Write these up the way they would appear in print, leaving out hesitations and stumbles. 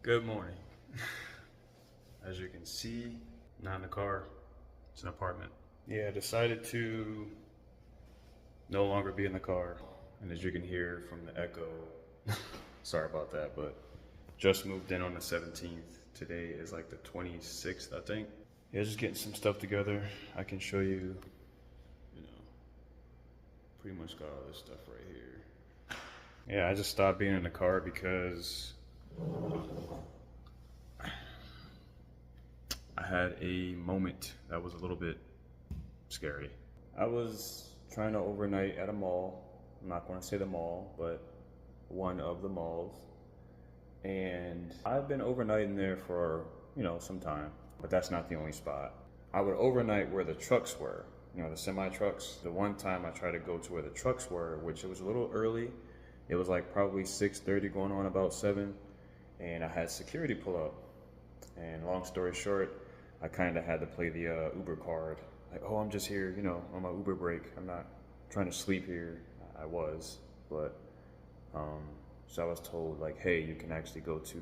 Good morning. As you can see, not in the car, it's an apartment. Yeah, I decided to no longer be in the car. And as you can hear from the echo, sorry about that, but just moved in on the 17th. Today is like the 26th, I think. Yeah, just getting some stuff together. I can show you, pretty much got all this stuff right here. Yeah, I just stopped being in the car because I had a moment that was a little bit scary. I was trying to overnight at a mall. I'm not going to say the mall, but one of the malls. And I've been overnighting there for, some time, but that's not the only spot. I would overnight where the trucks were, the semi trucks. The one time I tried to go to where the trucks were, which it was a little early. It was like probably 6:30 going on about 7. And I had security pull up. And long story short, I kind of had to play the Uber card. Like, oh, I'm just here, on my Uber break. I'm not trying to sleep here. I was, but so I was told like, hey, you can actually go to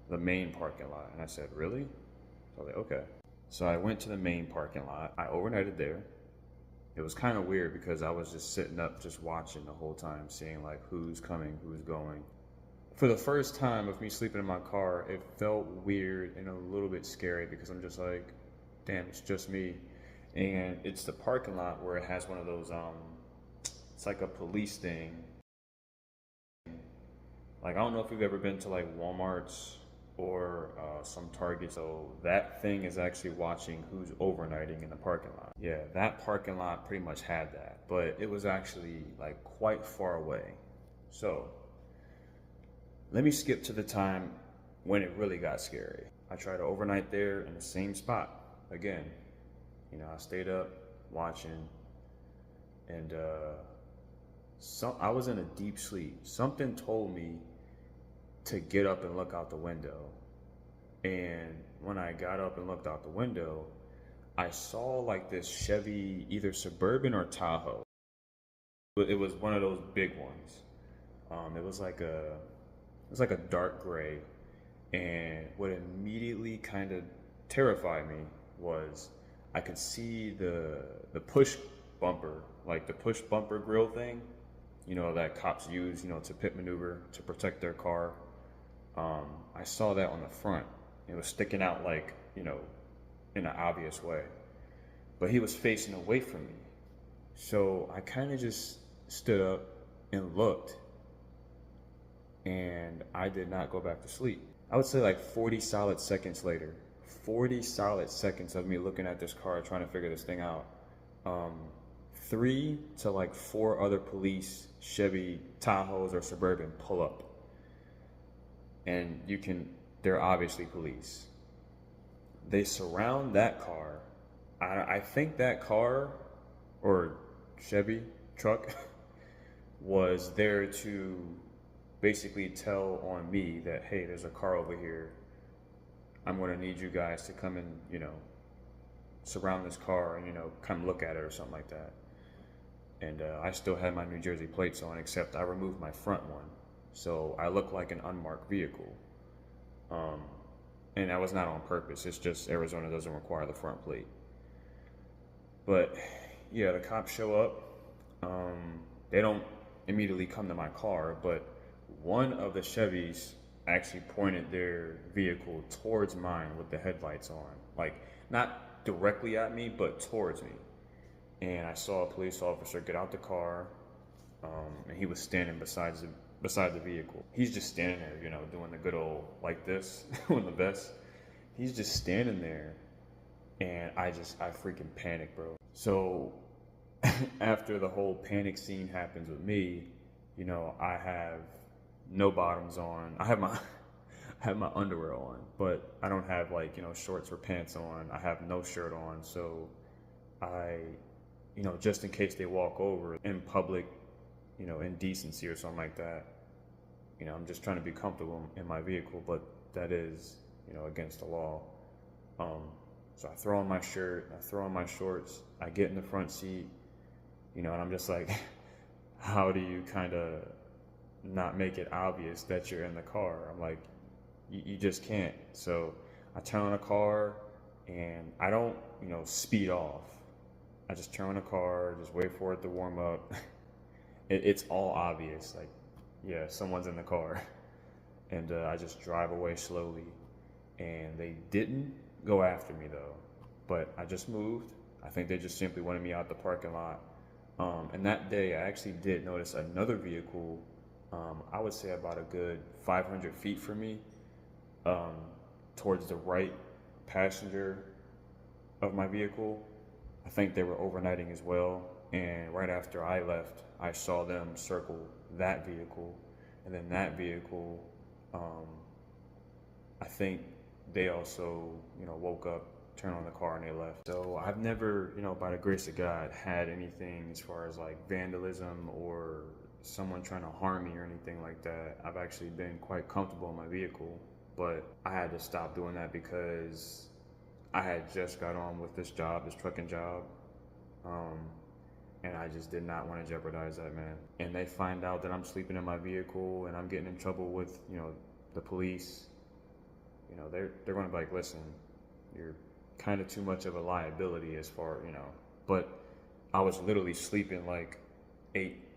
the main parking lot. And I said, really? So I was like, okay. So I went to the main parking lot. I overnighted there. It was kind of weird because I was just sitting up, just watching the whole time, seeing like who's coming, who's going. For the first time of me sleeping in my car, it felt weird and a little bit scary because I'm just like, damn, it's just me. And it's the parking lot where it has one of those, it's like a police thing. Like, I don't know if you've ever been to like Walmart's or some Target. So that thing is actually watching who's overnighting in the parking lot. Yeah, that parking lot pretty much had that, but it was actually like quite far away. So let me skip to the time when it really got scary. I tried to overnight there in the same spot. Again, I stayed up watching, and I was in a deep sleep. Something told me to get up and look out the window. And when I got up and looked out the window, I saw like this Chevy, either Suburban or Tahoe. It was one of those big ones. It was like a dark gray. And what immediately kind of terrified me was I could see the push bumper, like the push bumper grill thing, that cops use, to pit maneuver to protect their car. I saw that on the front. It was sticking out like, in an obvious way. But he was facing away from me. So I kind of just stood up and looked. And I did not go back to sleep. I would say like 40 solid seconds later, 40 solid seconds of me looking at this car trying to figure this thing out. 3 to like 4 other police Chevy Tahoes or Suburban pull up. And they're obviously police. They surround that car. I think that car or Chevy truck was there to basically tell on me that, hey, there's a car over here. I'm going to need you guys to come and, surround this car and, come look at it or something like that. And I still had my New Jersey plates on, except I removed my front one. So I look like an unmarked vehicle. And that was not on purpose. It's just Arizona doesn't require the front plate. But yeah, the cops show up. They don't immediately come to my car, but one of the Chevys actually pointed their vehicle towards mine with the headlights on. Like, not directly at me, but towards me. And I saw a police officer get out the car, and he was standing beside the vehicle. He's just standing there, doing the good old like this, doing the best. He's just standing there, and I freaking panicked, bro. So after the whole panic scene happens with me, I have no bottoms on. I have my underwear on, but I don't have like, shorts or pants on. I have no shirt on. So I, just in case they walk over in public, indecency or something like that, I'm just trying to be comfortable in my vehicle, but that is, against the law. So I throw on my shirt, I throw on my shorts, I get in the front seat, and I'm just like, how do you kind of not make it obvious that you're in the car? I'm like, You just can't. So I turn on a car and I don't, speed off. I just turn on a car, just wait for it to warm up. It's all obvious. Like, yeah, someone's in the car. And I just drive away slowly. And they didn't go after me though. But I just moved. I think they just simply wanted me out the parking lot. And that day, I actually did notice another vehicle. I would say about a good 500 feet from me, um, towards the right passenger of my vehicle. I think they were overnighting as well. And right after I left, I saw them circle that vehicle. And then that vehicle, um, I think they also, woke up, turned on the car, and they left. So I've never, by the grace of God, had anything as far as like vandalism or someone trying to harm me or anything like that. I've actually been quite comfortable in my vehicle, but I had to stop doing that because I had just got on with this job, this trucking job. And I just did not want to jeopardize that, man. And they find out that I'm sleeping in my vehicle and I'm getting in trouble with, the police. They're going to be like, listen, you're kind of too much of a liability as far, but I was literally sleeping like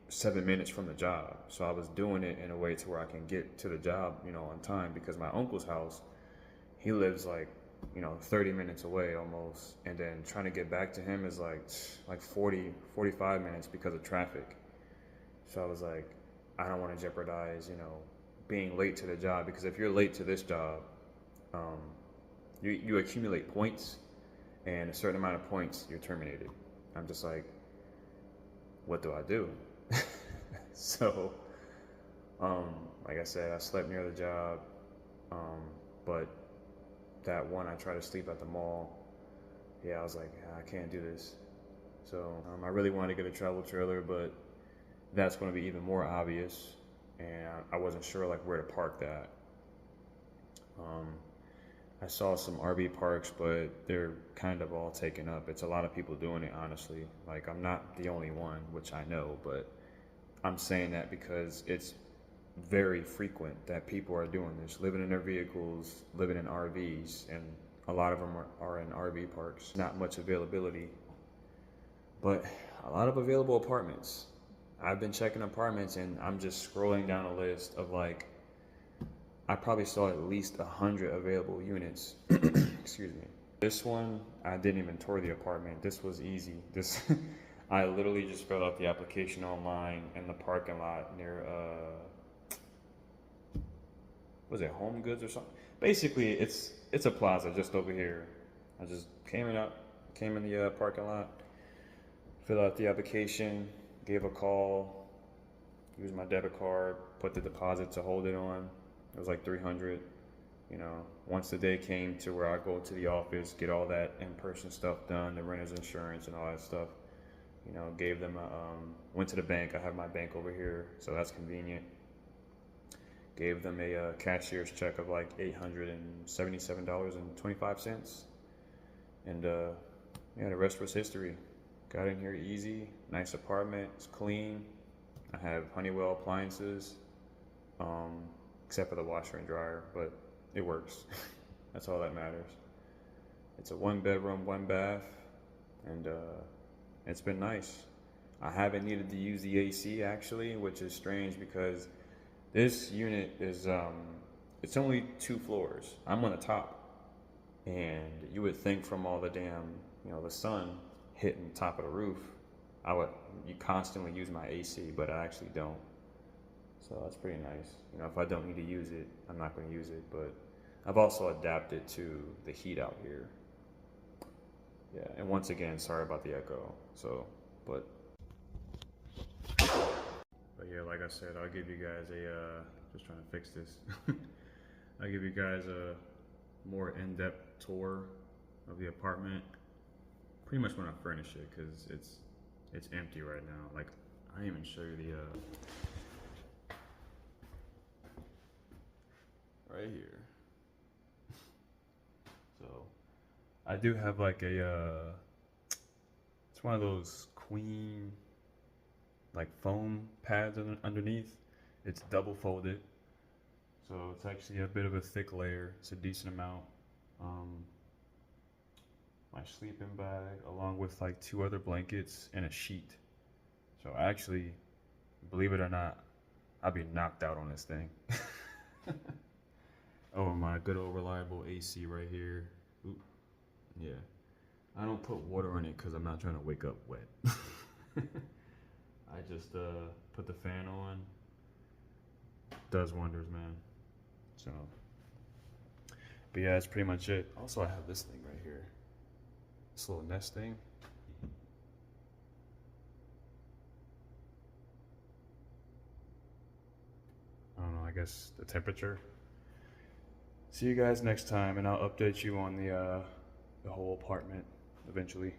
7 minutes from the job. So I was doing it in a way to where I can get to the job, on time, because my uncle's house, he lives like, 30 minutes away almost. And then trying to get back to him is like 40, 45 minutes because of traffic. So I was like, I don't want to jeopardize, being late to the job, because if you're late to this job, you accumulate points, and a certain amount of points, you're terminated. I'm just like, what do I do? So, like I said, I slept near the job, but that one I tried to sleep at the mall. Yeah, I was like, I can't do this. So I really wanted to get a travel trailer, but that's going to be even more obvious, and I wasn't sure like where to park that. I saw some RV parks, but they're kind of all taken up. It's a lot of people doing it, honestly. Like, I'm not the only one, which I know, but I'm saying that because it's very frequent that people are doing this, living in their vehicles, living in RVs, and a lot of them are in RV parks. Not much availability, but a lot of available apartments. I've been checking apartments, and I'm just scrolling down a list of like, I probably saw at least 100 available units. Excuse me. This one, I didn't even tour the apartment. This was easy. I literally just filled out the application online in the parking lot near, was it Home Goods or something? Basically, it's a plaza just over here. I just came in the parking lot, filled out the application, gave a call, used my debit card, put the deposit to hold it on. It was like 300. Once the day came to where I go to the office, get all that in-person stuff done, the renter's insurance and all that stuff, gave them went to the bank. I have my bank over here, so that's convenient. Gave them a cashier's check of like $877.25. And yeah, the rest was history. Got in here easy, nice apartment, it's clean. I have Honeywell appliances, except for the washer and dryer, but it works. That's all that matters. It's a 1-bedroom, 1-bath, and it's been nice. I haven't needed to use the AC actually, which is strange because this unit is, it's only 2 floors. I'm on the top, and you would think from all the damn, the sun hitting the top of the roof, you constantly use my AC, but I actually don't. So that's pretty nice. If I don't need to use it, I'm not going to use it. But I've also adapted to the heat out here. Yeah, and once again, sorry about the echo. But yeah, like I said, I'll give you guys just trying to fix this. I'll give you guys a more in-depth tour of the apartment. Pretty much when I furnish it, because it's empty right now. Like, I didn't even show you the right here. So I do have like it's one of those queen like foam pads underneath. It's double folded, So it's actually a bit of a thick layer. It's a decent amount. My sleeping bag, along with like 2 other blankets and a sheet. So actually, believe it or not, I'll be knocked out on this thing. Oh, my good old reliable AC right here. Oop. Yeah. I don't put water in it because I'm not trying to wake up wet. I just put the fan on. Does wonders, man. So, but yeah, that's pretty much it. Also, I have this thing right here. This little nest thing. I don't know, I guess the temperature. See you guys next time, and I'll update you on the whole apartment eventually.